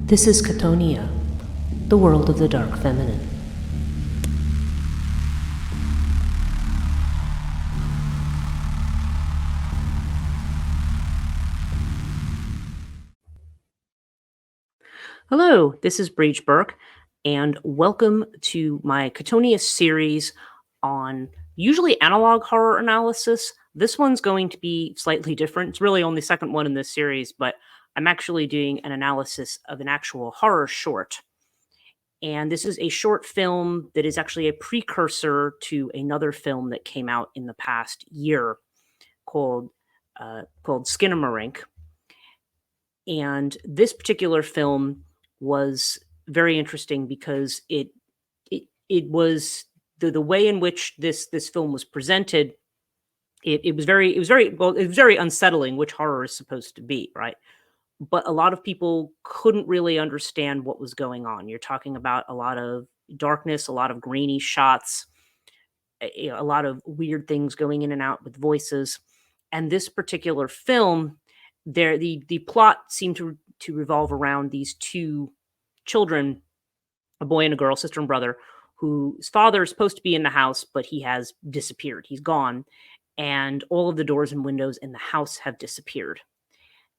This is Chthonia, the world of the dark feminine. Hello, this is Breach Burke, and welcome to my Chthonia series on usually analog horror analysis. This one's going to be slightly different. It's really only the second one in this series, but I'm actually doing an analysis of an actual horror short. And this is a short film that is actually a precursor to another film that came out in the past year called Skinamarink. And this particular film was very interesting because it was the way in which this film was presented. It was very unsettling, which horror is supposed to be, right? But a lot of people couldn't really understand what was going on. You're talking about a lot of darkness, a lot of grainy shots, a lot of weird things going in and out with voices. And this particular film, the plot seemed to revolve around these two children, a boy and a girl, sister and brother, whose father is supposed to be in the house, but he has disappeared. He's gone, and all of the doors and windows in the house have disappeared.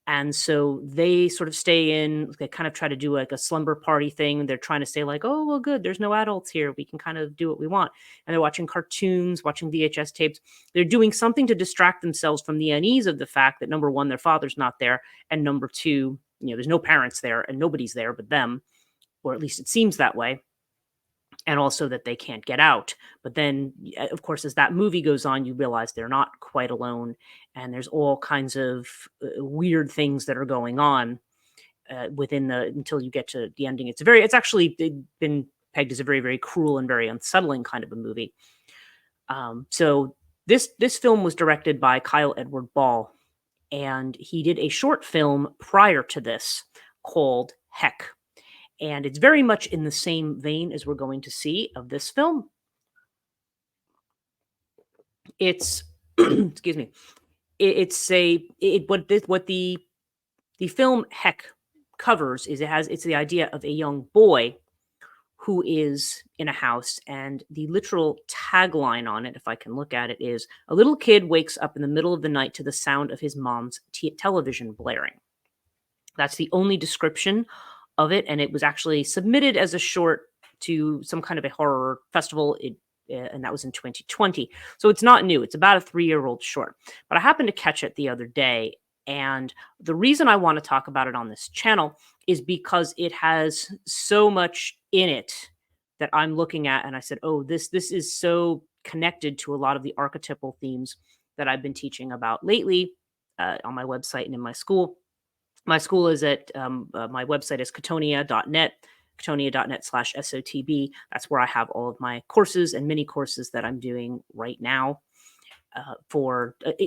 And so they sort of stay in, they kind of try to do like a slumber party thing. They're trying to say like, oh, well, good, there's no adults here. We can kind of do what we want. And they're watching cartoons, watching VHS tapes. They're doing something to distract themselves from the unease of the fact that, number one, their father's not there. And number two, there's no parents there and nobody's there but them, or at least it seems that way. And also that they can't get out. But then, of course, as that movie goes on, you realize they're not quite alone. And there's all kinds of weird things that are going on until you get to the ending. It's actually been pegged as a very, very cruel and very unsettling kind of a movie. So this film was directed by Kyle Edward Ball. And he did a short film prior to this called Heck. And it's very much in the same vein as we're going to see of this film. It's excuse me. What the film Heck covers is it's the idea of a young boy who is in a house, and the literal tagline on it, if I can look at it, is a little kid wakes up in the middle of the night to the sound of his mom's television blaring. That's the only description of it, and it was actually submitted as a short to some kind of a horror festival, and that was in 2020. So it's not new. It's about a 3-year-old short. But I happened to catch it the other day, and the reason I want to talk about it on this channel is because it has so much in it that I'm looking at, and I said, oh, this is so connected to a lot of the archetypal themes that I've been teaching about lately on my website and in my school. My school is at, my website is chthonia.net, chthonia.net/SOTB. That's where I have all of my courses and mini courses that I'm doing right now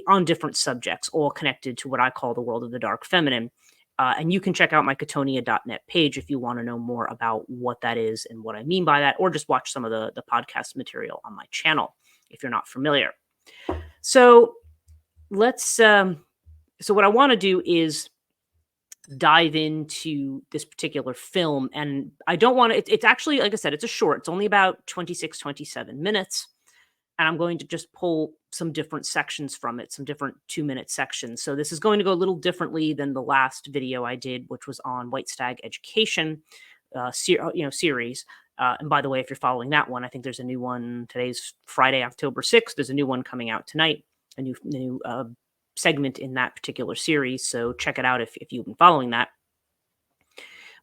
on different subjects, all connected to what I call the world of the dark feminine. And you can check out my chthonia.net page if you want to know more about what that is and what I mean by that, or just watch some of the podcast material on my channel if you're not familiar. So so what I want to do is dive into this particular film, and I don't want to, it's actually, like I said, it's a short, it's only about 26-27 minutes, and I'm going to just pull some different sections from it, some different 2-minute sections. So this is going to go a little differently than the last video I did, which was on White Stag Education series. And by the way, if you're following that one, I think there's a new one. Today's Friday, October 6th. There's a new one coming out tonight, a new segment in that particular series, so check it out if you've been following that.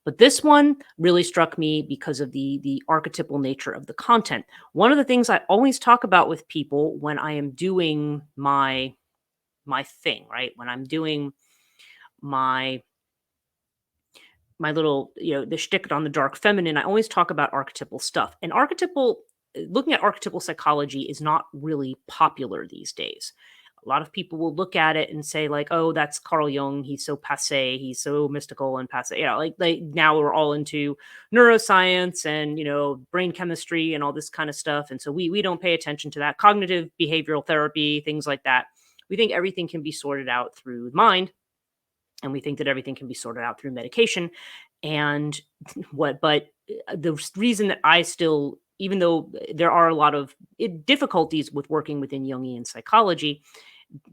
But this one really struck me because of the archetypal nature of the content. One of the things I always talk about with people when I am doing my thing, right? When I'm doing my little, the shtick on the dark feminine, I always talk about archetypal stuff. And looking at archetypal psychology is not really popular these days. A lot of people will look at it and say like, oh, that's Carl Jung. He's so passé. He's so mystical and passé. Like now we're all into neuroscience and, brain chemistry and all this kind of stuff. And so we don't pay attention to that. Cognitive behavioral therapy, things like that. We think everything can be sorted out through mind. And we think that everything can be sorted out through medication. And but the reason that I still, even though there are a lot of difficulties with working within Jungian psychology,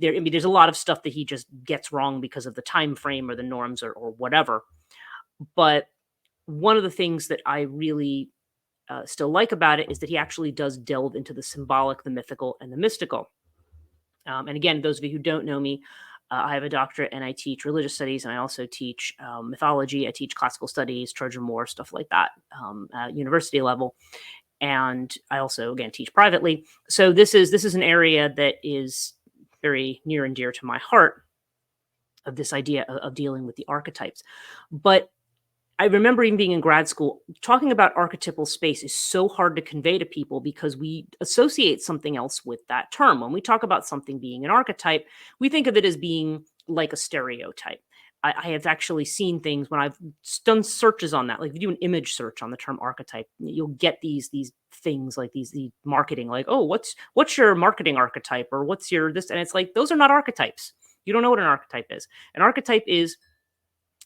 I mean, there's a lot of stuff that he just gets wrong because of the time frame or the norms or whatever. But one of the things that I really still like about it is that he actually does delve into the symbolic, the mythical, and the mystical. And again, those of you who don't know me, I have a doctorate and I teach religious studies, and I also teach mythology. I teach classical studies, Trojan War, stuff like that, at university level. And I also, again, teach privately. So this is an area that is very near and dear to my heart, of this idea of dealing with the archetypes. But I remember even being in grad school, talking about archetypal space is so hard to convey to people because we associate something else with that term. When we talk about something being an archetype, we think of it as being like a stereotype. I have actually seen things when I've done searches on that. Like if you do an image search on the term archetype, you'll get these things like the marketing, like, oh, what's your marketing archetype, or what's your this, and it's like those are not archetypes. You don't know what an archetype is. An archetype is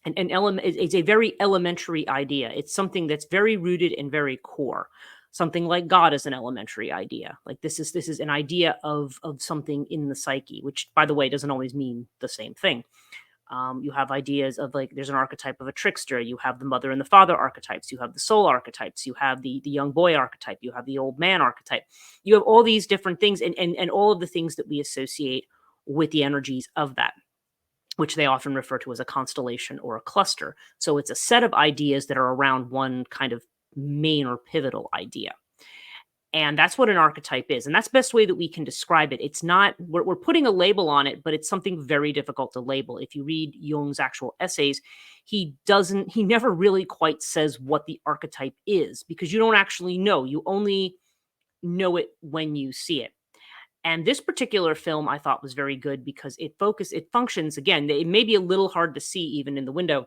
an element, is a very elementary idea. It's something that's very rooted and very core. Something like God is an elementary idea. Like this is an idea of something in the psyche, which, by the way, doesn't always mean the same thing. You have ideas of, like, there's an archetype of a trickster. You have the mother and the father archetypes. You have the soul archetypes. You have the young boy archetype. You have the old man archetype. You have all these different things, and all of the things that we associate with the energies of that, which they often refer to as a constellation or a cluster. So it's a set of ideas that are around one kind of main or pivotal idea. And that's what an archetype is. And that's the best way that we can describe it. It's not, we're putting a label on it, but it's something very difficult to label. If you read Jung's actual essays, he never really quite says what the archetype is, because you don't actually know. You only know it when you see it. And this particular film I thought was very good because it functions, again, it may be a little hard to see even in the window,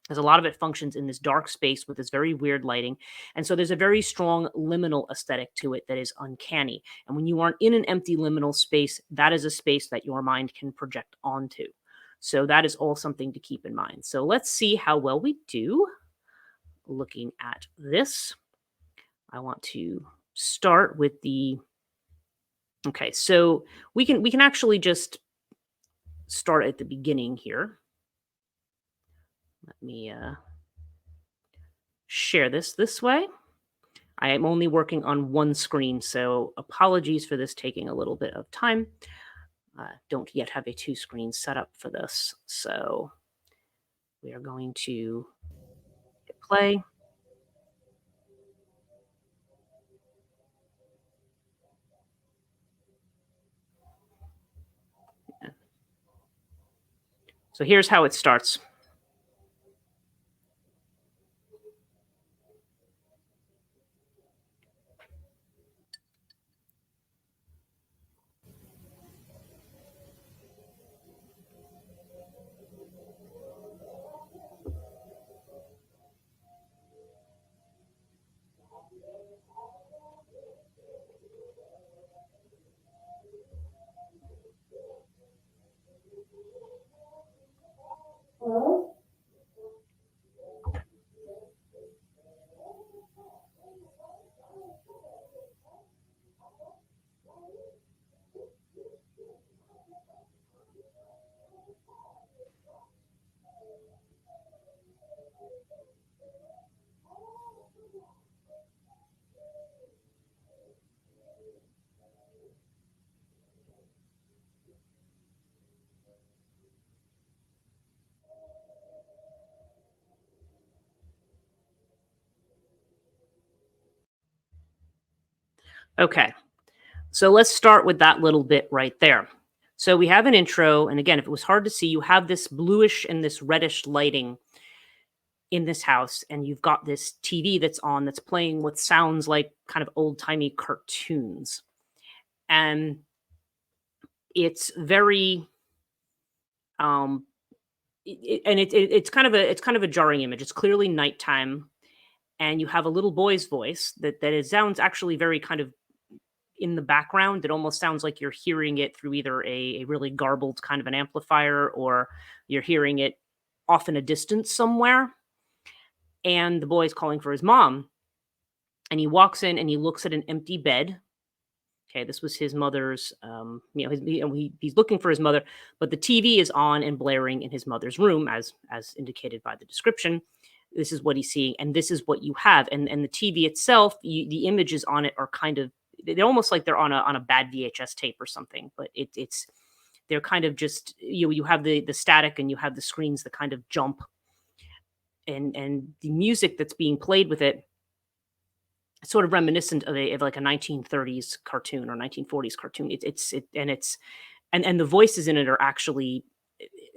because a lot of it functions in this dark space with this very weird lighting. And so there's a very strong liminal aesthetic to it that is uncanny. And when you aren't in an empty liminal space, that is a space that your mind can project onto. So that is all something to keep in mind. So let's see how well we do looking at this. I want to start with the Okay, so we can actually just start at the beginning here. Let me share this way. I am only working on one screen, so apologies for this taking a little bit of time. Don't yet have a two-screen setup for this, so we are going to hit play. So here's how it starts. Okay, so let's start with that little bit right there. So we have an intro, and again, if it was hard to see, you have this bluish and this reddish lighting in this house, and you've got this TV that's on, that's playing what sounds like kind of old-timey cartoons. And it's very it's kind of a jarring image. It's clearly nighttime, and you have a little boy's voice that it sounds actually very kind of in the background. It almost sounds like you're hearing it through either a really garbled kind of an amplifier, or you're hearing it off in a distance somewhere. and the boy is calling for his mom. And he walks in and he looks at an empty bed. Okay, this was his mother's. He's looking for his mother, but the TV is on and blaring in his mother's room, as indicated by the description. This is what he's seeing, and this is what you have. And the TV itself, the images on it are kind of, they're almost like they're on a bad VHS tape or something. But it's they're kind of just, you have the static and you have the screens that kind of jump, and the music that's being played with it, sort of reminiscent of like a 1930s cartoon or 1940s cartoon. And the voices in it are actually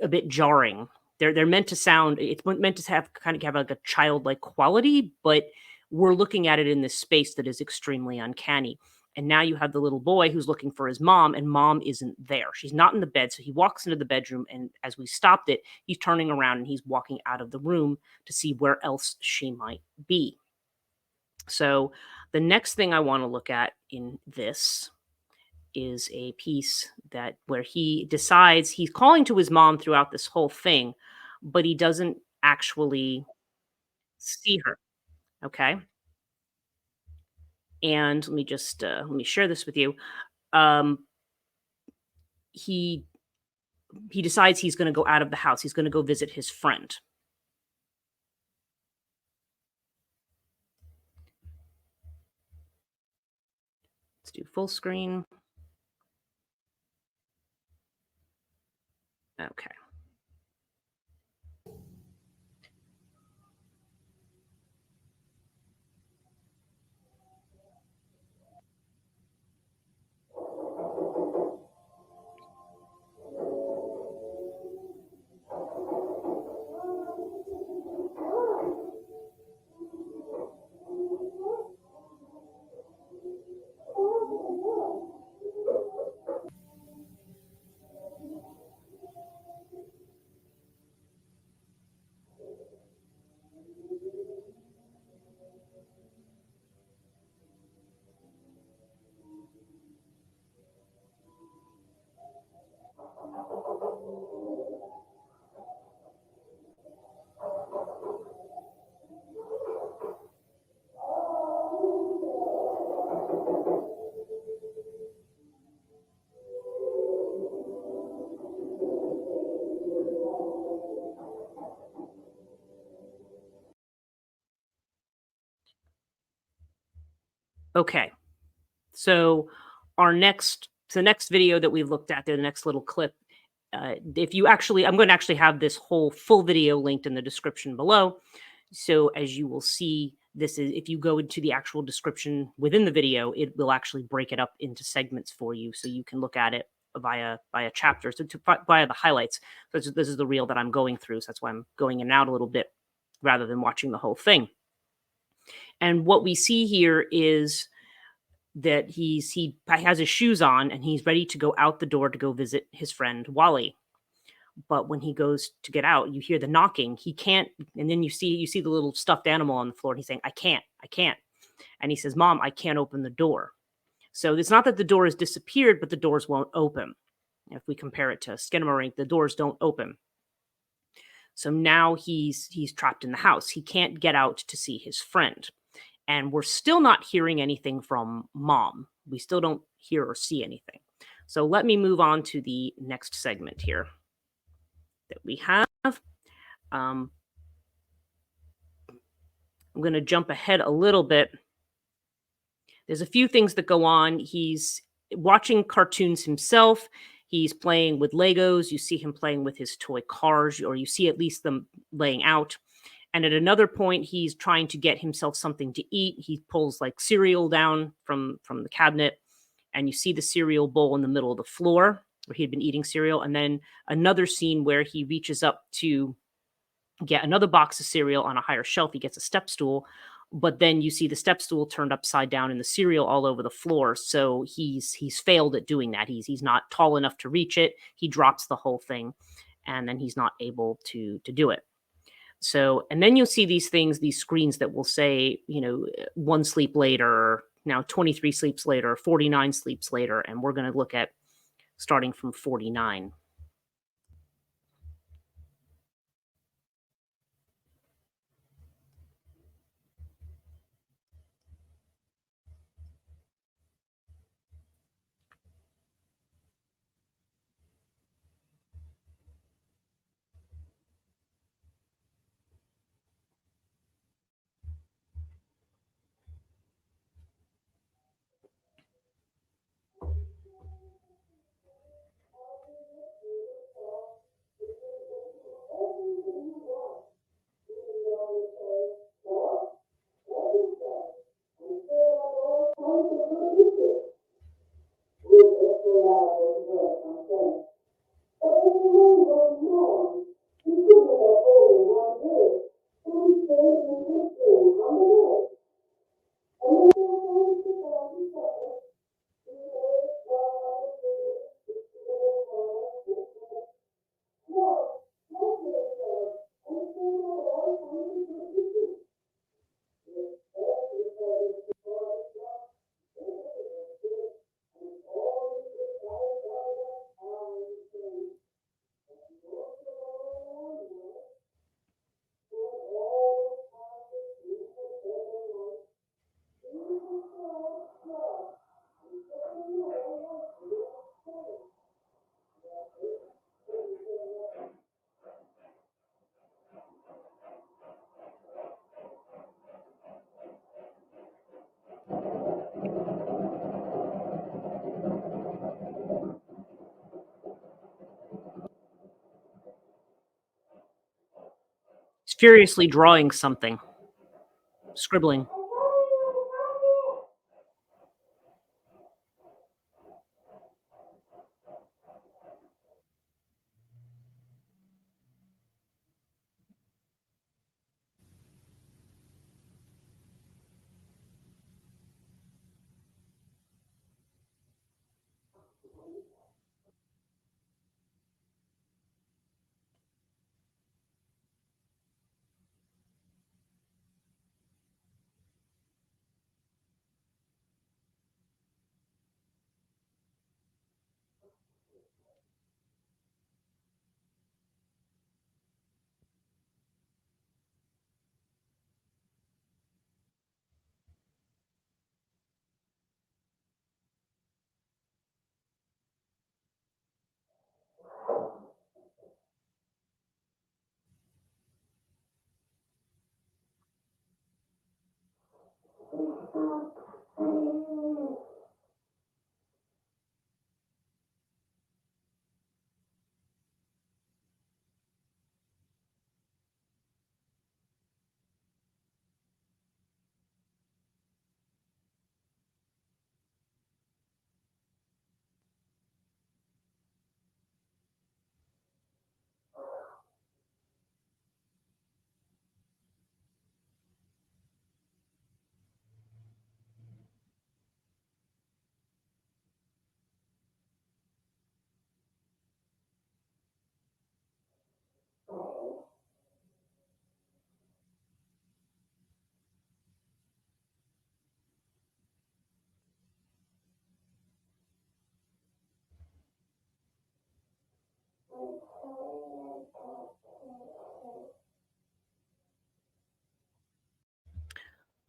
a bit jarring. They're meant to sound. It's meant to have like a childlike quality, but we're looking at it in this space that is extremely uncanny. And now you have the little boy who's looking for his mom, and mom isn't there. She's not in the bed. So he walks into the bedroom, and as we stopped it, he's turning around and he's walking out of the room to see where else she might be. So the next thing I want to look at in this is a piece where he decides he's calling to his mom throughout this whole thing, but he doesn't actually see her. Okay. And let me share this with you. Um, he he decides he's going to go out of the house. He's going to go visit his friend. Let's do full screen. Okay. Okay. So the next video that we looked at there, the next little clip, if you actually, I'm going to actually have this whole full video linked in the description below. So as you will see, this is, if you go into the actual description within the video, it will actually break it up into segments for you, so you can look at it via chapters, via the highlights. So this is the reel that I'm going through, so that's why I'm going in and out a little bit rather than watching the whole thing. And what we see here is that he has his shoes on and he's ready to go out the door to go visit his friend Wally. But when he goes to get out, you hear the knocking. He can't, and then you see the little stuffed animal on the floor, and he's saying, I can't. And he says, Mom, I can't open the door. So it's not that the door has disappeared, but the doors won't open. If we compare it to Skinamarink, the doors don't open. So now he's trapped in the house. He can't get out to see his friend. And we're still not hearing anything from Mom. We still don't hear or see anything. So let me move on to the next segment here that we have. I'm going to jump ahead a little bit. There's a few things that go on. He's watching cartoons himself. He's playing with Legos. You see him playing with his toy cars, or you see at least them laying out. And at another point, he's trying to get himself something to eat. He pulls like cereal down from the cabinet, and you see the cereal bowl in the middle of the floor where he'd been eating cereal. And then another scene where he reaches up to get another box of cereal on a higher shelf. He gets a step stool, but then you see the step stool turned upside down and the cereal all over the floor. So he's failed at doing that. He's not tall enough to reach it. He drops the whole thing, and then he's not able to do it. So, and then you'll see these things, these screens that will say, 1 sleep later, now 23 sleeps later, 49 sleeps later, and we're going to look at starting from 49. furiously drawing something, scribbling.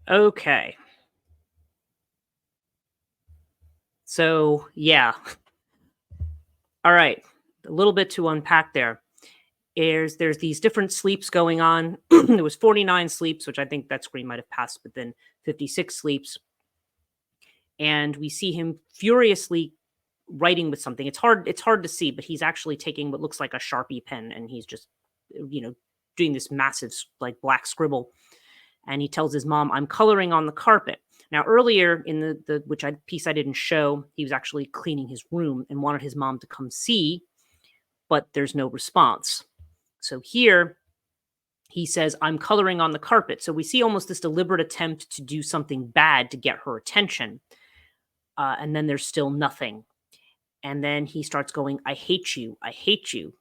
Okay. So, yeah. All right. A little bit to unpack there. There's these different sleeps going on. There was 49 sleeps, which I think that screen might have passed, but then 56 sleeps. And we see him furiously writing with something. It's hard to see, but he's actually taking what looks like a Sharpie pen and he's just you know doing this massive like black scribble. And he tells his mom, "I'm coloring on the carpet." Now, earlier in the piece I didn't show, he was actually cleaning his room and wanted his mom to come see, but there's no response. So here he says, "I'm coloring on the carpet." So we see almost this deliberate attempt to do something bad to get her attention. And then there's still nothing. And then he starts going, I hate you,"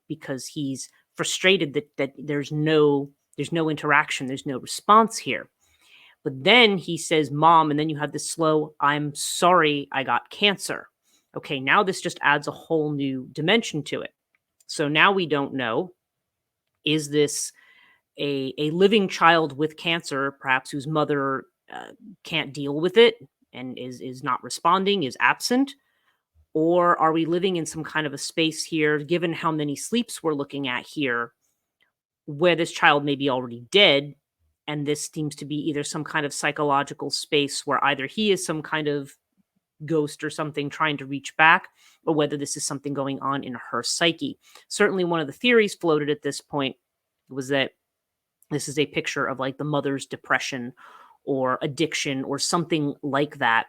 because he's frustrated that there's no interaction, there's no response here. But then he says, "Mom," and then you have this slow, "I'm sorry I got cancer." Okay, now this just adds a whole new dimension to it. So now we don't know, is this a living child with cancer, perhaps whose mother can't deal with it and is not responding, is absent? Or are we living in some kind of a space here, given how many sleeps we're looking at here, where this child may be already dead? And this seems to be either some kind of psychological space where either he is some kind of ghost or something trying to reach back, or whether this is something going on in her psyche. Certainly, one of the theories floated at this point was that this is a picture of like the mother's depression or addiction or something like that,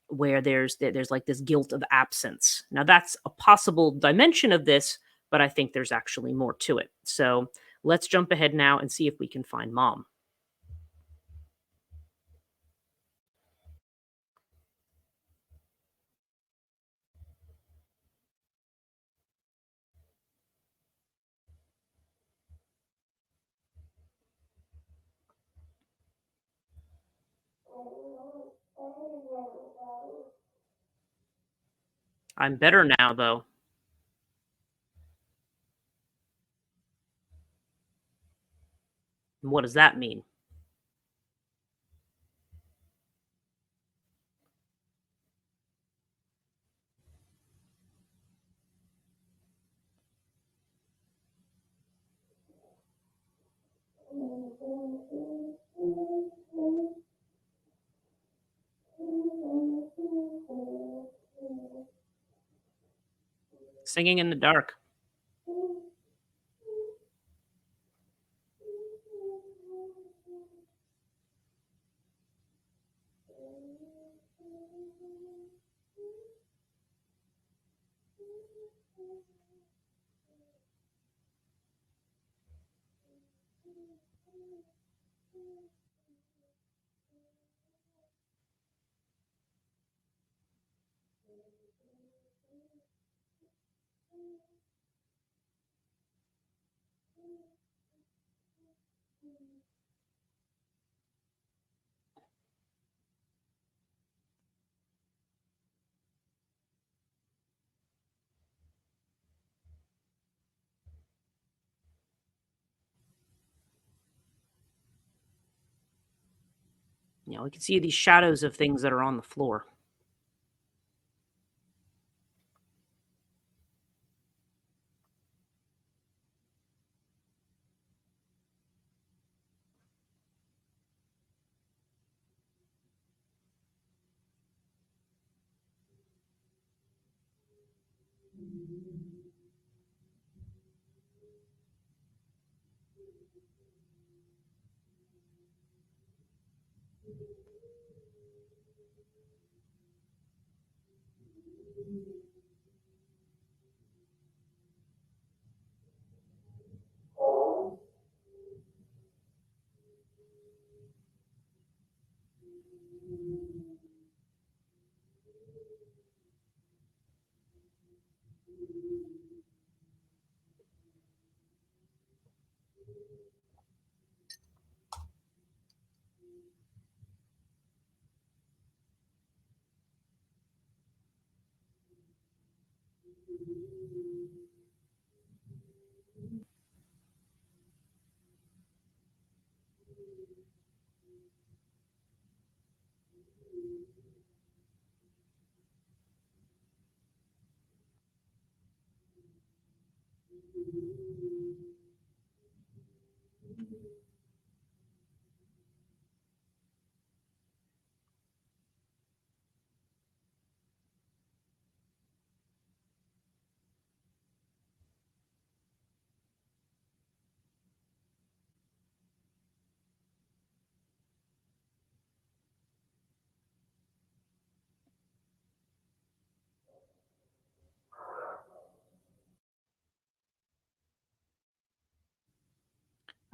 where there's like this guilt of absence. Now that's a possible dimension of this, but I think there's actually more to it. So let's jump ahead now and see if we can find mom. I'm better now though. And what does that mean? Singing in the dark. We can see these shadows of things that are on the floor.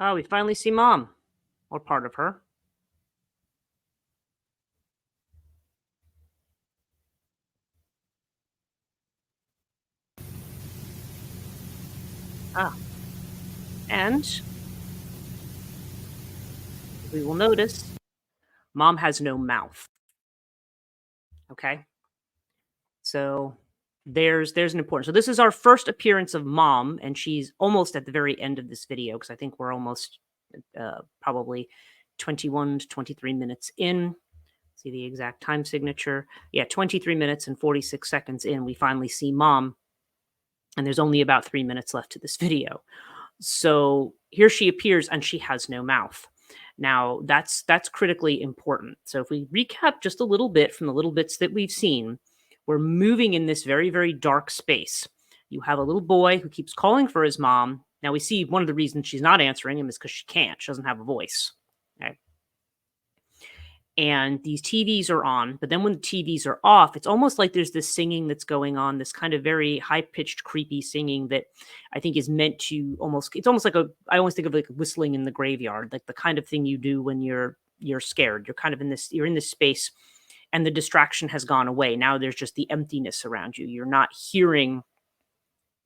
Oh, we finally see Mom, or part of her. Ah, and we will notice Mom has no mouth. Okay, so there's an important. So this is our first appearance of Mom, and she's almost at the very end of this video because I think we're almost probably 21 to 23 minutes in. See the exact time signature. Yeah, 23 minutes and 46 seconds in, we finally see Mom, and there's only about 3 minutes left to this video. So here she appears and she has no mouth. Now that's critically important. So if we recap just a little bit from the little bits that we've seen, we're moving in this very, very dark space. You have a little boy who keeps calling for his mom. Now we see one of the reasons she's not answering him is because she can't. She doesn't have a voice. Okay. And these TVs are on, but then when the TVs are off, it's almost like there's this singing that's going on, this kind of very high-pitched, creepy singing that I think is meant to it's almost like I always think of like whistling in the graveyard, like the kind of thing you do when you're scared. You're kind of you're in this space and the distraction has gone away. Now there's just the emptiness around you. You're not hearing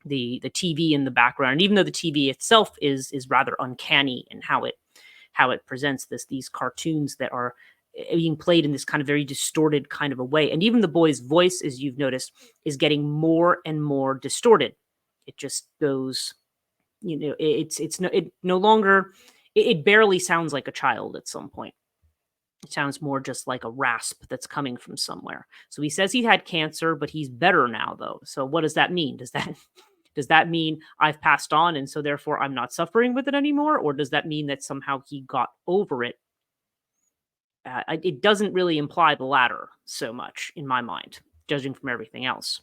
the TV in the background. And even though the TV itself is rather uncanny in how it presents these cartoons that are being played in this kind of very distorted kind of a way. And even the boy's voice, as you've noticed, is getting more and more distorted. It just goes, it no longer, it barely sounds like a child at some point. It sounds more just like a rasp that's coming from somewhere. So he says he had cancer, but he's better now, though. So what does that mean? Does that mean I've passed on and so therefore I'm not suffering with it anymore? Or does that mean that somehow he got over it? It doesn't really imply the latter so much in my mind, judging from everything else.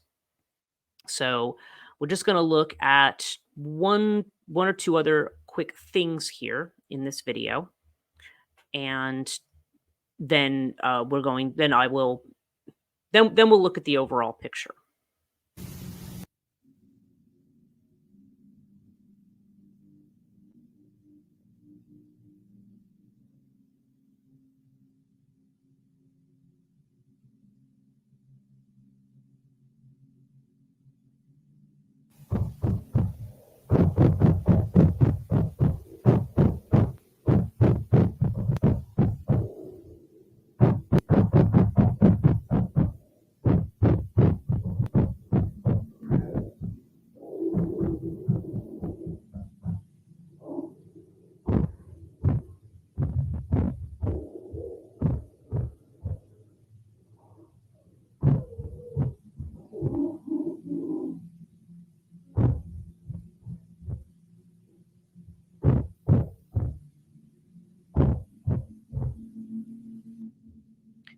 So we're just going to look at one or two other quick things here in this video, and then we'll look at the overall picture.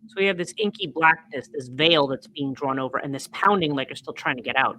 So we have this inky blackness, this veil that's being drawn over, and this pounding like you're still trying to get out.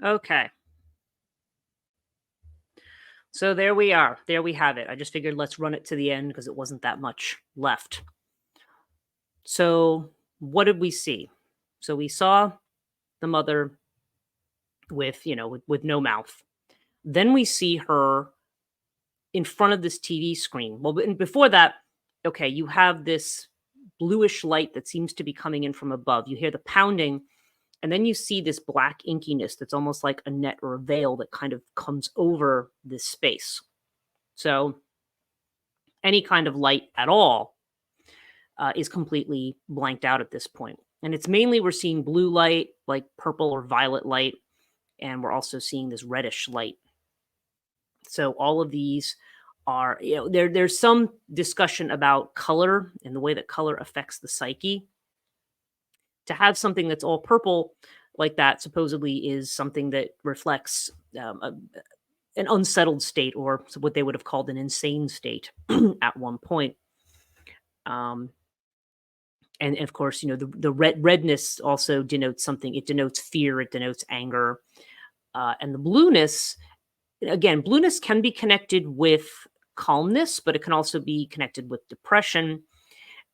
Okay. So there we are. There we have it. I just figured let's run it to the end because it wasn't that much left. So what did we see? So we saw the mother with, with no mouth. Then we see her in front of this TV screen. Well, and before that, okay, you have this bluish light that seems to be coming in from above. You hear the pounding, and then you see this black inkiness that's almost like a net or a veil that kind of comes over this space. So any kind of light at all is completely blanked out at this point. And it's mainly we're seeing blue light, like purple or violet light, and we're also seeing this reddish light. So all of these are, there's some discussion about color and the way that color affects the psyche. To have something that's all purple like that supposedly is something that reflects an unsettled state, or what they would have called an insane state at one point. And of course, the redness also denotes something. It denotes fear. It denotes anger. And the blueness again, blueness can be connected with calmness, but it can also be connected with depression.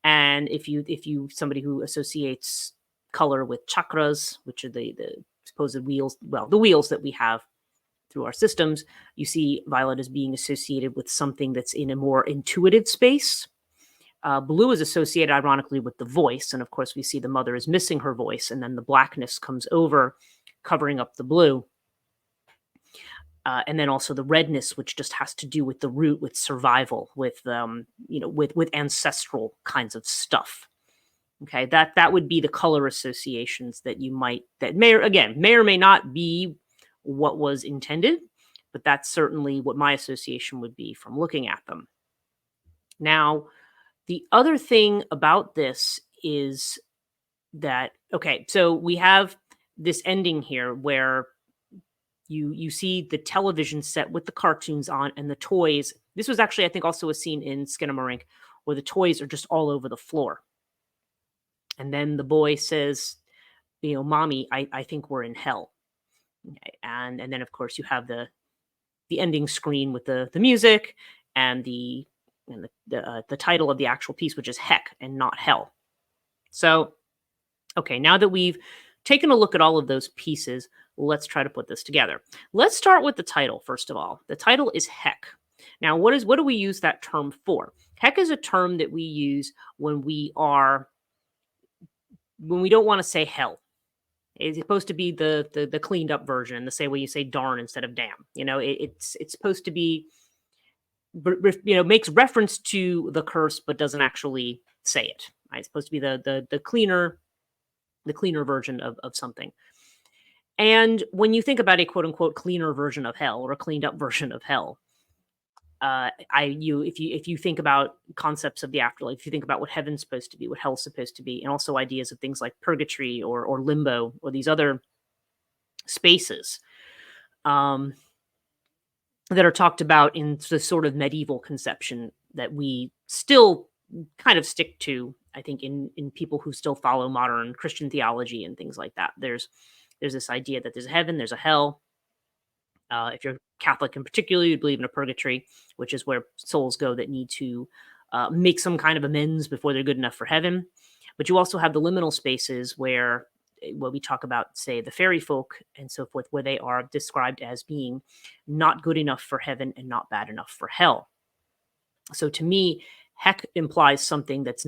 And if you somebody who associates color with chakras, which are the supposed wheels, well, the wheels that we have through our systems, you see violet as being associated with something that's in a more intuitive space. Blue is associated, ironically, with the voice. And of course, we see the mother is missing her voice, and then the blackness comes over, covering up the blue. And then also the redness, which just has to do with the root, with survival, with with ancestral kinds of stuff. Okay, that would be the color associations that you might that may or may not be what was intended, but that's certainly what my association would be from looking at them. Now, the other thing about this is that, okay, so we have this ending here where you see the television set with the cartoons on and the toys. This was actually, I think, also a scene in Skinamarink where the toys are just all over the floor. And then the boy says, "Mommy, I think we're in hell." Okay, and then of course you have the ending screen with the music and the title of the actual piece, which is Heck and not Hell. So, okay, now that we've taken a look at all of those pieces, let's try to put this together. Let's start with the title, first of all. The title is Heck. Now, what do we use that term for? Heck is a term that we use when we don't want to say hell. It's supposed to be the cleaned up version, the same way you say darn instead of damn. It's supposed to be, makes reference to the curse, but doesn't actually say it. Right? It's supposed to be the cleaner version of something. And when you think about a quote unquote cleaner version of hell or a cleaned up version of hell, if you think about concepts of the afterlife, if you think about what heaven's supposed to be, what hell's supposed to be, and also ideas of things like purgatory or limbo or these other spaces that are talked about in the sort of medieval conception that we still kind of stick to, I think, in people who still follow modern Christian theology and things like that. There's this idea that there's a heaven, there's a hell. If you're Catholic in particular, you believe in a purgatory, which is where souls go that need to make some kind of amends before they're good enough for heaven. But you also have the liminal spaces where we talk about, say, the fairy folk and so forth, where they are described as being not good enough for heaven and not bad enough for hell. So to me, heck implies something that's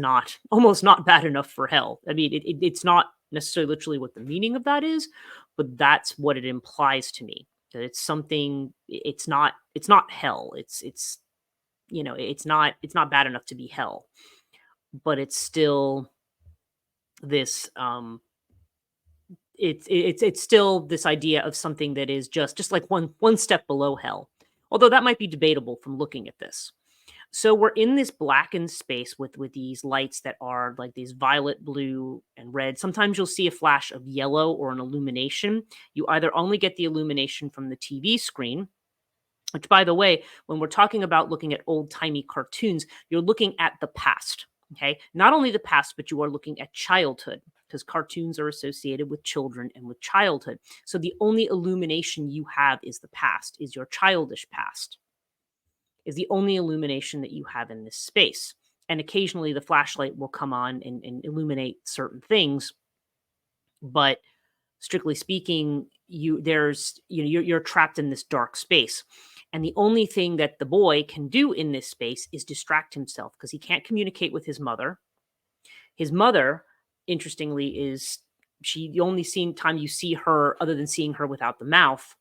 almost not bad enough for hell. I mean, it's not necessarily literally what the meaning of that is, but that's what it implies to me. That it's something, it's not hell. It's not bad enough to be hell, but it's still this it's still this idea of something that is just like one step below hell. Although that might be debatable from looking at this. So we're in this blackened space with these lights that are like these violet, blue, and red. Sometimes you'll see a flash of yellow or an illumination. You either only get the illumination from the TV screen, which, by the way, when we're talking about looking at old-timey cartoons, you're looking at the past, okay? Not only the past, but you are looking at childhood, because cartoons are associated with children and with childhood. So the only illumination you have is the past, is your childish past. Is the only illumination that you have in this space. And occasionally the flashlight will come on and illuminate certain things. But strictly speaking, you're trapped in this dark space. And the only thing that the boy can do in this space is distract himself, because he can't communicate with his mother. His mother, interestingly, is the only time you see her, other than seeing her without the mouth,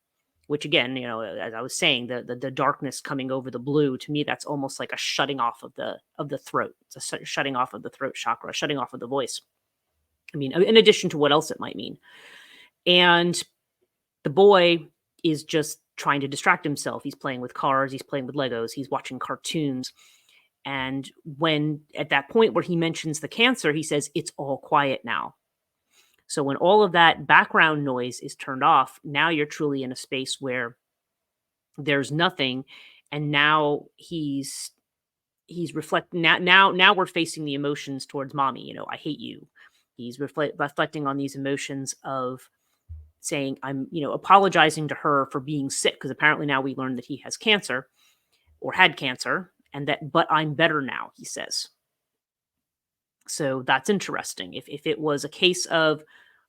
which again, as I was saying, the darkness coming over the blue, to me, that's almost like a shutting off of the throat. It's a shutting off of the throat chakra, shutting off of the voice. I mean, in addition to what else it might mean. And the boy is just trying to distract himself. He's playing with cars, he's playing with Legos, he's watching cartoons. And when at that point where he mentions the cancer, he says, "It's all quiet now." So when all of that background noise is turned off, now you're truly in a space where there's nothing. And now he's reflecting. Now we're facing the emotions towards mommy. I hate you. He's reflecting on these emotions of saying, I'm, apologizing to her for being sick, because apparently now we learned that he has cancer or had cancer, and but I'm better now, he says. So that's interesting. If it was a case of,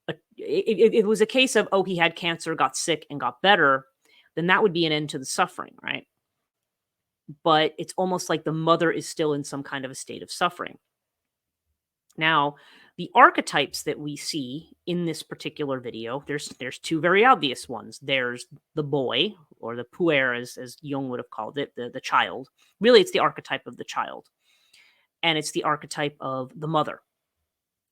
if it was a case of, oh, he had cancer, got sick, and got better, then that would be an end to the suffering, right? But it's almost like the mother is still in some kind of a state of suffering. Now, the archetypes that we see in this particular video, there's two very obvious ones. There's the boy, or the puer, as Jung would have called it, the child. Really, it's the archetype of the child. And it's the archetype of the mother,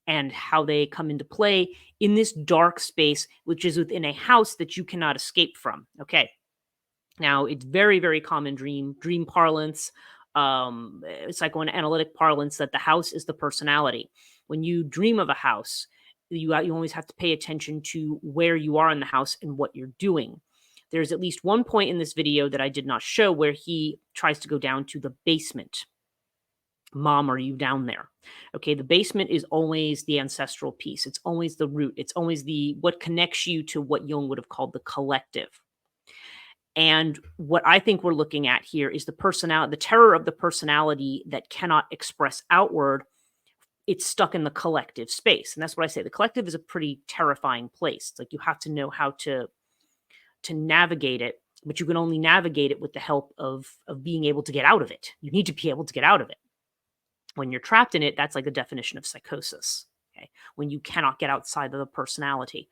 and how they come into play in this dark space, which is within a house that you cannot escape from. Okay. Now, it's very, very common dream parlance, psychoanalytic parlance, that the house is the personality. When you dream of a house, you always have to pay attention to where you are in the house and what you're doing. There's at least one point in this video that I did not show where he tries to go down to the basement. Mom, are you down there? Okay, the basement is always the ancestral piece. It's always the root. It's always what connects you to what Jung would have called the collective. And what I think we're looking at here is the personality, the terror of the personality that cannot express outward. It's stuck in the collective space. And that's what I say. The collective is a pretty terrifying place. It's like you have to know how to navigate it, but you can only navigate it with the help of being able to get out of it. You need to be able to get out of it. When you're trapped in it, that's like the definition of psychosis. Okay, when you cannot get outside of the personality.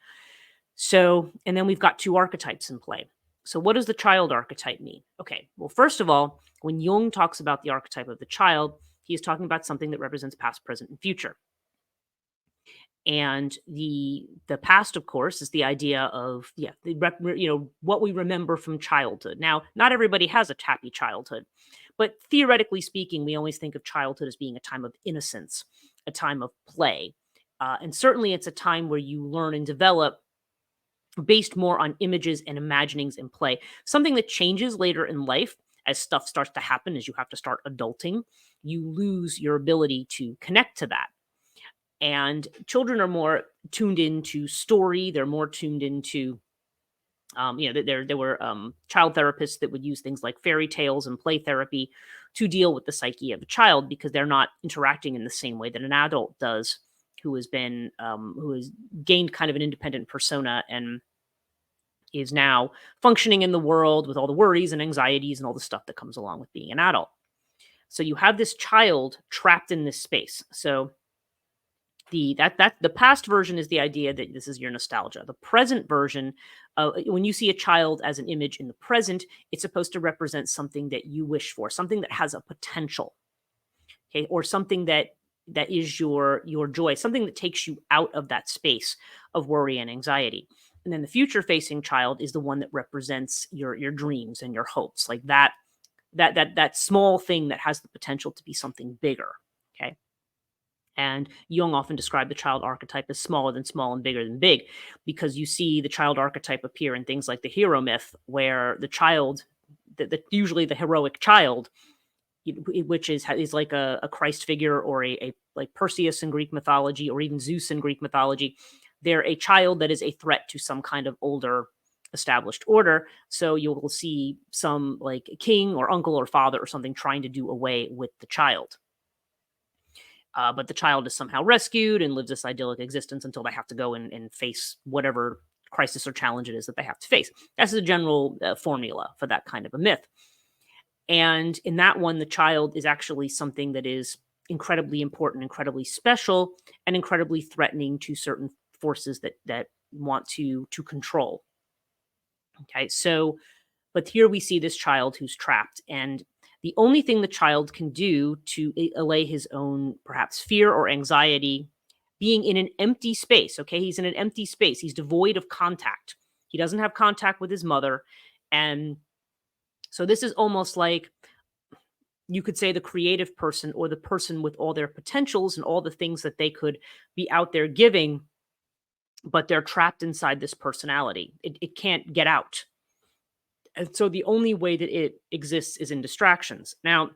So, and then we've got two archetypes in play. So what does the child archetype mean? Okay, well, first of all, when Jung talks about the archetype of the child, he is talking about something that represents past, present, and future. And the past, of course, is the idea of, what we remember from childhood. Now, not everybody has a happy childhood, but theoretically speaking, we always think of childhood as being a time of innocence, a time of play. And certainly it's a time where you learn and develop based more on images and imaginings and play. Something that changes later in life as stuff starts to happen, as you have to start adulting, you lose your ability to connect to that. And children are more tuned into story. They're more tuned into, there were child therapists that would use things like fairy tales and play therapy to deal with the psyche of a child, because they're not interacting in the same way that an adult does, who has gained kind of an independent persona and is now functioning in the world with all the worries and anxieties and all the stuff that comes along with being an adult. So you have this child trapped in this space. So the past version is the idea that this is your nostalgia. The present version, when you see a child as an image in the present, it's supposed to represent something that you wish for, something that has a potential, okay, or something that is your joy, something that takes you out of that space of worry and anxiety. And then the future facing child is the one that represents your dreams and your hopes, like that small thing that has the potential to be something bigger. Okay. And Jung often described the child archetype as smaller than small and bigger than big, because you see the child archetype appear in things like the hero myth, where the child, usually the heroic child, which is like a Christ figure, or a like Perseus in Greek mythology, or even Zeus in Greek mythology. They're a child that is a threat to some kind of older established order. So you'll see some like king or uncle or father or something trying to do away with the child. But the child is somehow rescued and lives this idyllic existence until they have to go and face whatever crisis or challenge it is that they have to face. That's the general formula for that kind of a myth. And in that one, the child is actually something that is incredibly important, incredibly special, and incredibly threatening to certain forces that want to control. Okay, so, but here we see this child who's trapped, and the only thing the child can do to allay his own perhaps fear or anxiety, being in an empty space. Okay, he's in an empty space. He's devoid of contact. He doesn't have contact with his mother. And so this is almost like, you could say, the creative person, or the person with all their potentials and all the things that they could be out there giving, but they're trapped inside this personality. It can't get out. And so the only way that it exists is in distractions. Now,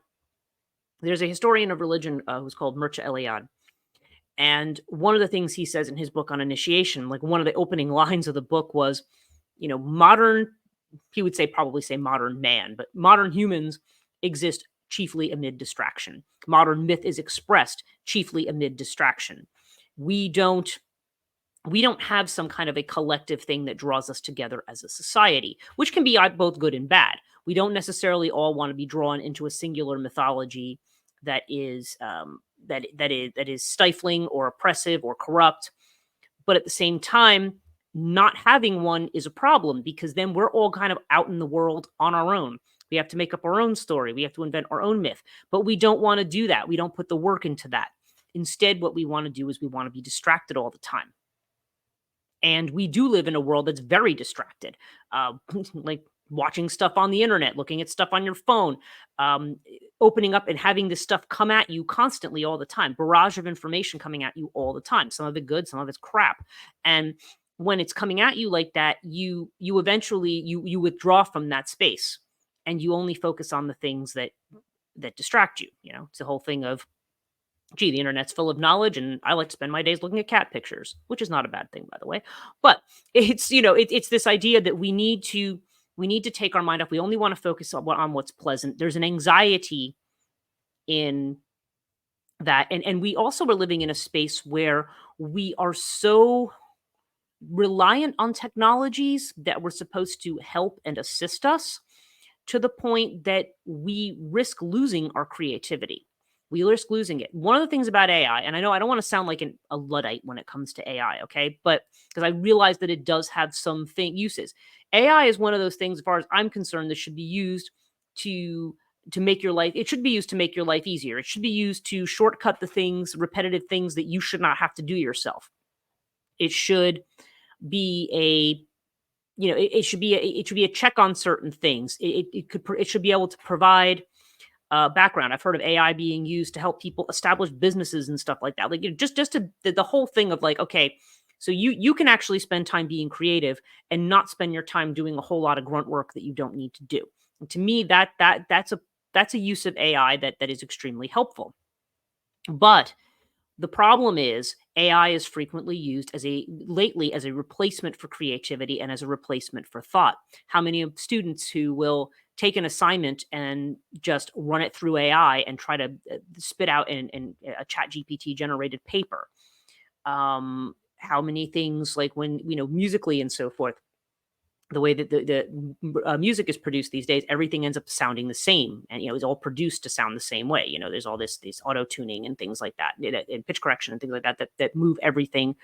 there's a historian of religion who's called Mircea Eliade, And one of the things he says in his book on initiation, like one of the opening lines of the book was, he would probably say modern man, but modern humans exist chiefly amid distraction. Modern myth is expressed chiefly amid distraction. We don't have some kind of a collective thing that draws us together as a society, which can be both good and bad. We don't necessarily all want to be drawn into a singular mythology that is that is stifling or oppressive or corrupt. But at the same time, not having one is a problem, because then we're all kind of out in the world on our own. We have to make up our own story. We have to invent our own myth. But we don't want to do that. We don't put the work into that. Instead, what we want to do is we want to be distracted all the time. And we do live in a world that's very distracted, like watching stuff on the internet, looking at stuff on your phone, opening up and having this stuff come at you constantly all the time. Barrage of information coming at you all the time. Some of it good, some of it's crap. And when it's coming at you like that, you eventually you withdraw from that space, and you only focus on the things that distract you. It's the whole thing of, gee, the internet's full of knowledge, and I like to spend my days looking at cat pictures, which is not a bad thing, by the way. But it's it's this idea that we need to take our mind off. We only want to focus on what's pleasant. There's an anxiety in that, and we also are living in a space where we are so reliant on technologies that were supposed to help and assist us, to the point that we risk losing our creativity. We risk losing it. One of the things about AI, and I know I don't want to sound like a Luddite when it comes to AI, okay? But because I realize that it does have some uses. AI is one of those things, as far as I'm concerned, that should be used to make your life, it should be used to make your life easier. It should be used to shortcut the things, repetitive things that you should not have to do yourself. It should be it should be a check on certain things. It should be able to provide background. I've heard of AI being used to help people establish businesses and stuff like that. Like, just to the whole thing of like, okay, so you can actually spend time being creative and not spend your time doing a whole lot of grunt work that you don't need to do. And to me, that's a use of AI that is extremely helpful. But the problem is AI is frequently used lately as a replacement for creativity and as a replacement for thought. How many of students who will take an assignment and just run it through AI and try to spit out in a chat GPT generated paper? How many things, like when, musically and so forth, the way that the music is produced these days, everything ends up sounding the same, and it's all produced to sound the same way. There's all this auto tuning and things like that, and pitch correction and things like that that move everything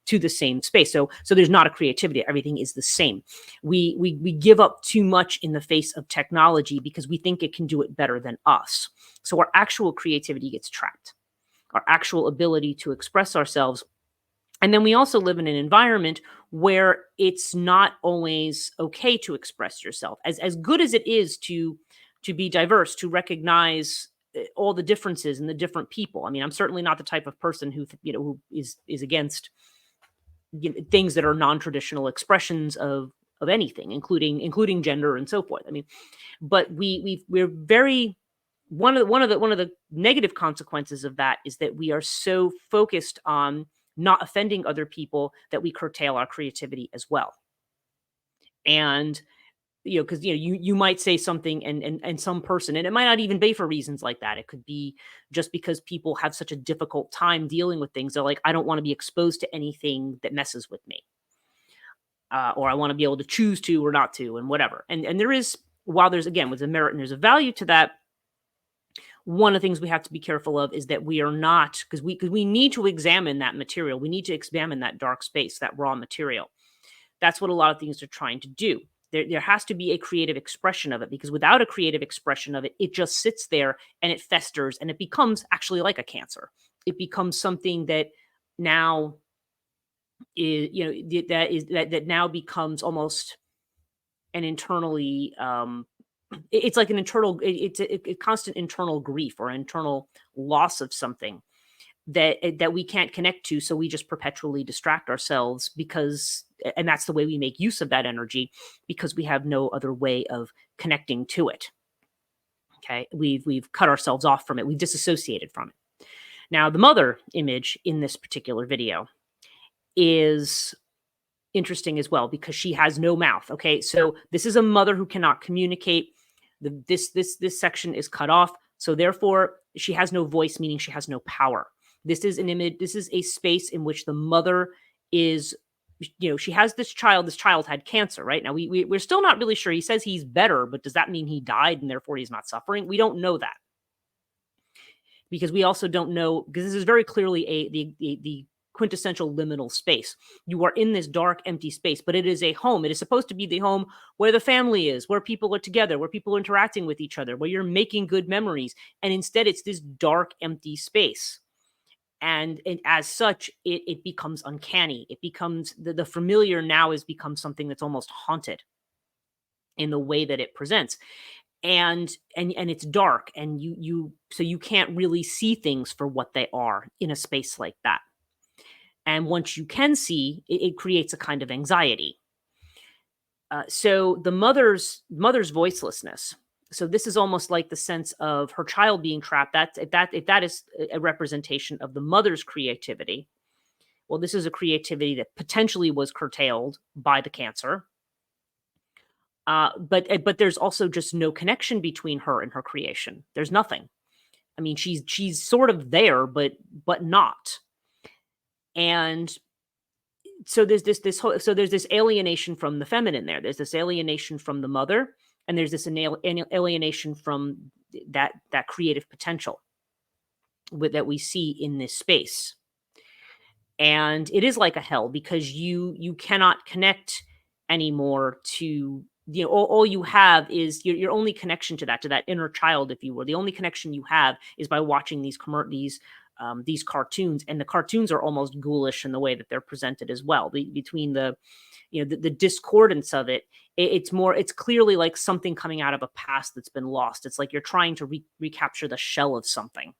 to the same space. So there's not a creativity. Everything is the same. We give up too much in the face of technology because we think it can do it better than us. So our actual creativity gets trapped. Our actual ability to express ourselves. And then we also live in an environment where it's not always okay to express yourself. As good as it is to be diverse, to recognize all the differences in the different people. I mean, I'm certainly not the type of person who is against things that are non-traditional expressions of anything, including gender and so forth. I mean, but we're very, one of the negative consequences of that is that we are so focused on not offending other people that we curtail our creativity as well. And because you might say something and some person, and it might not even be for reasons like that. It could be just because people have such a difficult time dealing with things. They're like, I don't want to be exposed to anything that messes with me, or I want to be able to choose to or not to, and whatever. And there is, while there's, again, with a merit and there's a value to that, one of the things we have to be careful of is that we are not, because we need to examine that material. We need to examine that dark space, that raw material. That's what a lot of things are trying to do. There has to be a creative expression of it, because without a creative expression of it, it just sits there and it festers and it becomes actually like a cancer. It becomes something that now is, that now becomes almost an internally, it's like an internal, it's a constant internal grief or internal loss of something that we can't connect to. So we just perpetually distract ourselves and that's the way we make use of that energy, because we have no other way of connecting to it. Okay. We've cut ourselves off from it. We've disassociated from it. Now, the mother image in this particular video is interesting as well because she has no mouth. Okay, so this is a mother who cannot communicate. This section is cut off, so therefore she has no voice, meaning she has no power. This is an image. This is a space in which the mother is, she has this child. This child had cancer, right? Now we're still not really sure. He says he's better, but does that mean he died and therefore he's not suffering? We don't know that because we also don't know, because this is very clearly the quintessential liminal space. You are in this dark, empty space, but it is a home. It is supposed to be the home where the family is, where people are together, where people are interacting with each other, where you're making good memories. And instead, it's this dark, empty space. And as such, it becomes uncanny. It becomes, the familiar now has become something that's almost haunted in the way that it presents. And it's dark, and so you can't really see things for what they are in a space like that. And once you can see, it creates a kind of anxiety. So the mother's voicelessness. So this is almost like the sense of her child being trapped. If that is a representation of the mother's creativity, well, this is a creativity that potentially was curtailed by the cancer. But there's also just no connection between her and her creation. There's nothing. I mean, she's sort of there, but not. And so there's this alienation from the feminine there. There's this alienation from the mother, and there's this alienation from that creative potential that we see in this space. And it is like a hell because you cannot connect anymore to, all you have is your only connection to that inner child, if you will. The only connection you have is by watching these cartoons, and the cartoons are almost ghoulish in the way that they're presented as well. Between the discordance of it, it's clearly like something coming out of a past that's been lost. It's like you're trying to recapture the shell of something,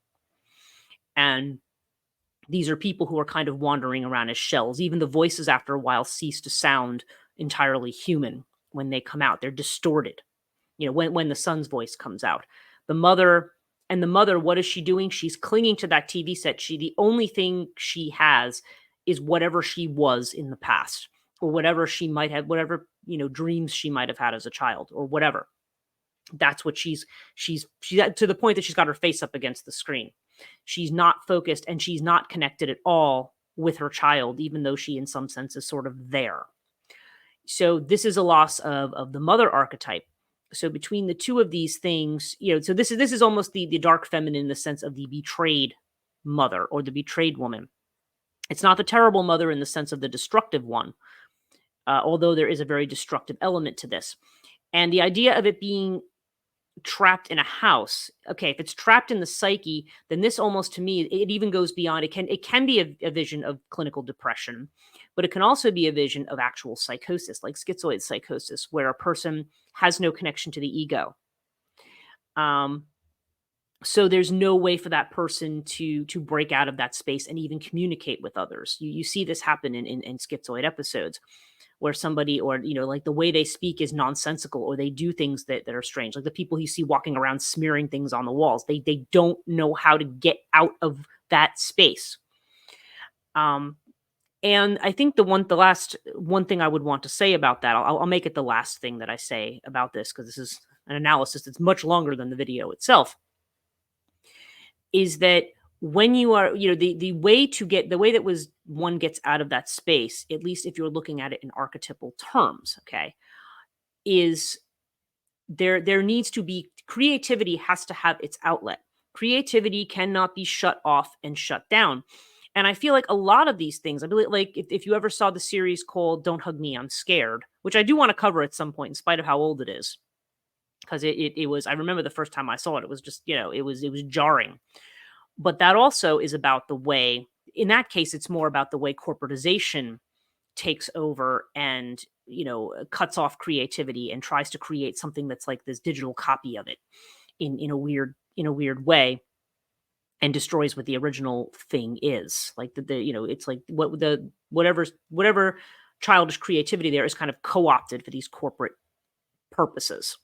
and these are people who are kind of wandering around as shells. Even the voices after a while cease to sound entirely human when they come out. They're distorted. When the son's voice comes out, the mother, what is she doing? She's clinging to that TV set. The only thing she has is whatever she was in the past, or whatever she might have, whatever, dreams she might have had as a child, or whatever. That's what she's to the point that she's got her face up against the screen. She's not focused, and she's not connected at all with her child, even though she in some sense is sort of there. So this is a loss of the mother archetype. So between the two of these things, so this is almost the dark feminine in the sense of the betrayed mother or the betrayed woman. It's not the terrible mother in the sense of the destructive one, although there is a very destructive element to this. And the idea of it being trapped in a house, okay, if it's trapped in the psyche, then this almost, to me, it even goes beyond. It can be a vision of clinical depression, but it can also be a vision of actual psychosis, like schizoid psychosis, where a person has no connection to the ego. So there's no way for that person to break out of that space and even communicate with others. You see this happen in schizoid episodes, where somebody, or like the way they speak is nonsensical, or they do things that are strange, like the people you see walking around smearing things on the walls. They don't know how to get out of that space. And I think the last one thing I would want to say about that, I'll make it the last thing that I say about this, because this is an analysis that's much longer than the video itself, is that when you are, the way that one gets out of that space, at least if you're looking at it in archetypal terms, okay, is there needs to be, creativity has to have its outlet. Creativity cannot be shut off and shut down. And I feel like a lot of these things, I believe, like if you ever saw the series called Don't Hug Me, I'm Scared, which I do want to cover at some point in spite of how old it is, because it was, I remember the first time I saw it, it was just, it was jarring. But that also is about the way, in that case, it's more about the way corporatization takes over and, cuts off creativity and tries to create something that's like this digital copy of it in a weird way, and destroys what the original thing is. Like it's like whatever childish creativity there is kind of co-opted for these corporate purposes.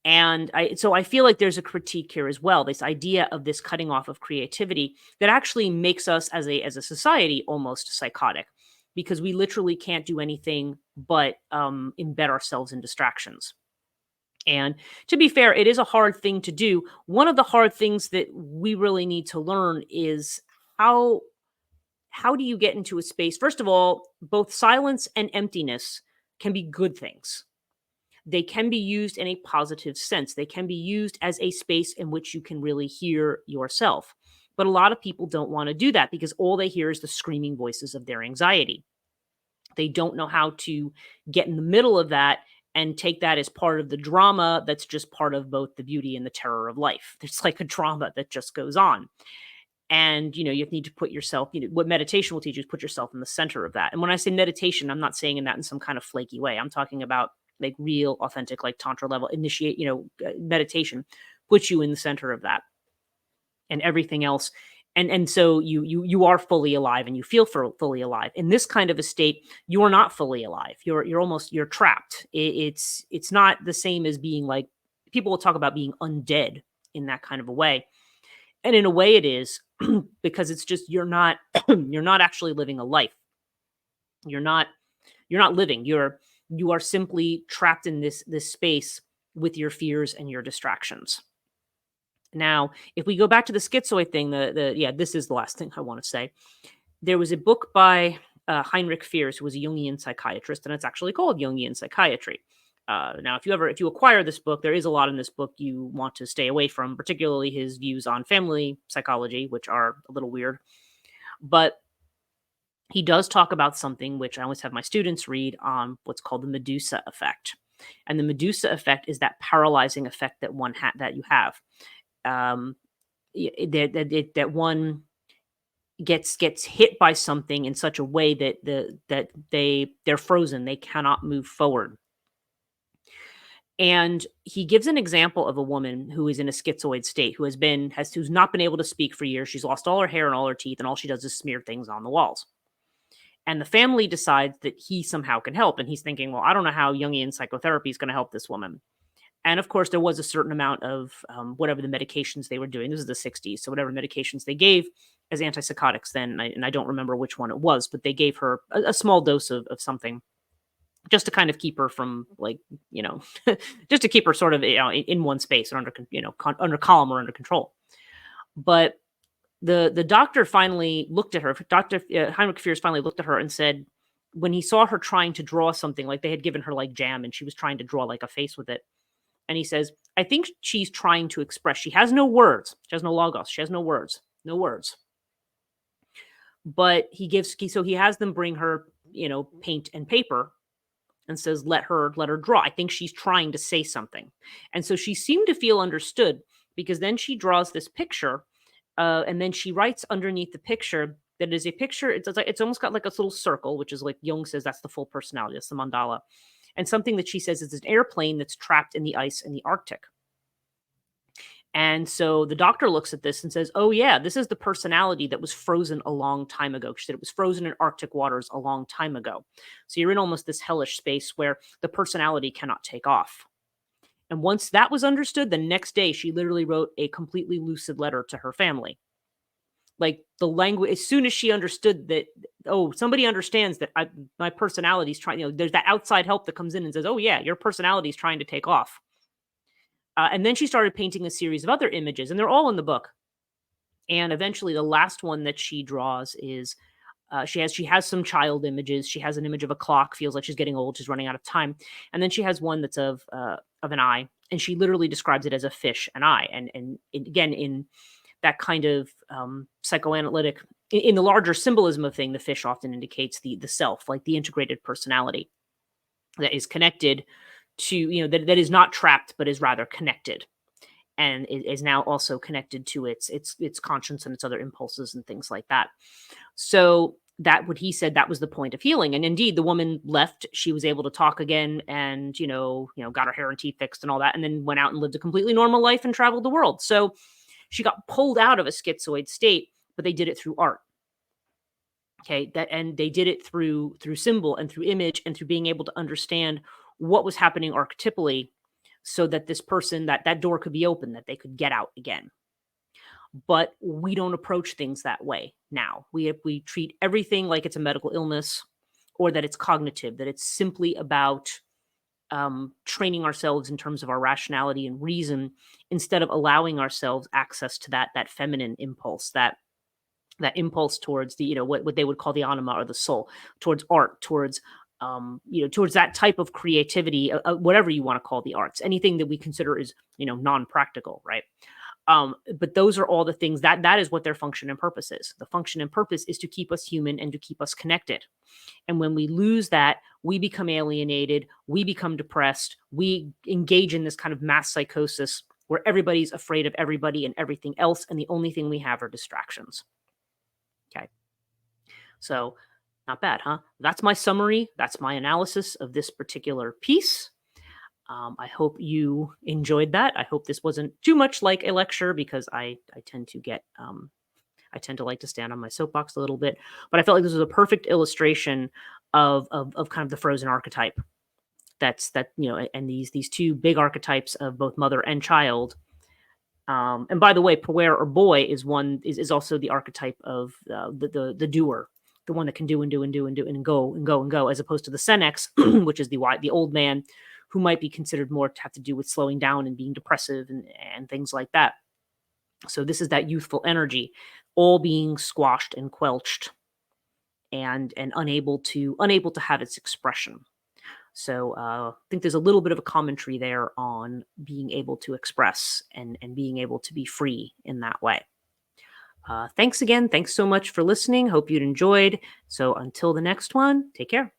And so I feel like there's a critique here as well, this idea of this cutting off of creativity that actually makes us as a society almost psychotic, because we literally can't do anything but embed ourselves in distractions. And to be fair, it is a hard thing to do. One of the hard things that we really need to learn is how how do you get into a space? First of all, both silence and emptiness can be good things. They can be used in a positive sense. They can be used as a space in which you can really hear yourself. But a lot of people don't want to do that because all they hear is the screaming voices of their anxiety. They don't know how to get in the middle of that and take that as part of the drama that's just part of both the beauty and the terror of life. There's like a drama that just goes on. And, you need to put yourself, what meditation will teach you is put yourself in the center of that. And when I say meditation, I'm not saying in that in some kind of flaky way. I'm talking about like real, authentic, like tantra level meditation puts you in the center of that, and everything else. And so you are fully alive and you feel fully alive. In this kind of a state, you are not fully alive. You're trapped. It's not the same as being like, people will talk about being undead in that kind of a way. And in a way it is, because it's just, you're not you're not actually living a life. You're not living. You are simply trapped in this space with your fears and your distractions. Now, if we go back to the schizoid thing, this is the last thing I want to say. There was a book by Heinrich Fears, who was a Jungian psychiatrist, and it's actually called Jungian Psychiatry. Now, if you acquire this book, there is a lot in this book you want to stay away from, particularly his views on family psychology, which are a little weird. But he does talk about something which I always have my students read on, what's called the Medusa effect. And the Medusa effect is that paralyzing effect that that you have. That one gets hit by something in such a way that they're frozen, they cannot move forward. And he gives an example of a woman who is in a schizoid state, who's not been able to speak for years. She's lost all her hair and all her teeth, and all she does is smear things on the walls. And the family decides that he somehow can help. And he's thinking, well, I don't know how Jungian psychotherapy is going to help this woman. And of course, there was a certain amount of whatever the medications they were doing. This is the 60s. So whatever medications they gave as antipsychotics then, and I don't remember which one it was, but they gave her a small dose of something just to kind of keep her from just to keep her sort of in one space and under calm or under control. But the doctor finally looked at her. Dr. Heinrich Fears finally looked at her and said, when he saw her trying to draw something, like they had given her like jam and she was trying to draw like a face with it. And he says, I think she's trying to express. She has no words. She has no logos. She has no words. No words. But he has them bring her, paint and paper, and says, let her draw. I think she's trying to say something. And so she seemed to feel understood, because then she draws this picture, and then she writes underneath the picture that is a picture. It's almost got like a little circle, which is like Jung says that's the full personality. That's the mandala. And something that she says is an airplane that's trapped in the ice in the Arctic. And so the doctor looks at this and says, oh, yeah, this is the personality that was frozen a long time ago. She said it was frozen in Arctic waters a long time ago. So you're in almost this hellish space where the personality cannot take off. And once that was understood, the next day she literally wrote a completely lucid letter to her family. Like the language, as soon as she understood that, oh, somebody understands that my personality is trying, there's that outside help that comes in and says, oh, yeah, your personality is trying to take off. And then she started painting a series of other images, and they're all in the book. And eventually the last one that she draws is she has some child images. She has an image of a clock, feels like she's getting old, she's running out of time. And then she has one that's of an eye, and she literally describes it as a fish, an eye. And again, in that kind of psychoanalytic, in the larger symbolism of thing, the fish often indicates the self, like the integrated personality that is connected to, that is not trapped, but is rather connected, and is now also connected to its conscience and its other impulses and things like that. So that, what he said, that was the point of healing. And indeed, the woman left. She was able to talk again, and got her hair and teeth fixed and all that, and then went out and lived a completely normal life and traveled the world. So she got pulled out of a schizoid state, but they did it through art. Okay, and they did it through symbol and through image and through being able to understand what was happening archetypally, so that this person, that door could be open, that they could get out again. But we don't approach things that way now. We treat everything like it's a medical illness, or that it's cognitive, that it's simply about training ourselves in terms of our rationality and reason, instead of allowing ourselves access to that feminine impulse, that impulse towards the, what they would call the anima, or the soul, towards art, towards towards that type of creativity, whatever you want to call the arts, anything that we consider is non-practical, right? But those are all the things that is what their function and purpose is. The function and purpose is to keep us human and to keep us connected. And when we lose that, we become alienated, we become depressed, we engage in this kind of mass psychosis where everybody's afraid of everybody and everything else, and the only thing we have are distractions. Okay. So, not bad, huh? That's my summary. That's my analysis of this particular piece. I hope you enjoyed that. I hope this wasn't too much like a lecture, because I tend to get I tend to like to stand on my soapbox a little bit, but I felt like this was a perfect illustration of kind of the frozen archetype. And these two big archetypes of both mother and child. And by the way, Puer, or boy, is also the archetype of the doer, the one that can do and do and do and do and go and go and go, as opposed to the senex, which is the old man, who might be considered more to have to do with slowing down and being depressive and things like that. So this is that youthful energy, all being squashed and quelched, and unable to have its expression. So I think there's a little bit of a commentary there on being able to express and being able to be free in that way. Thanks again. Thanks so much for listening. Hope you'd enjoyed. So until the next one, take care.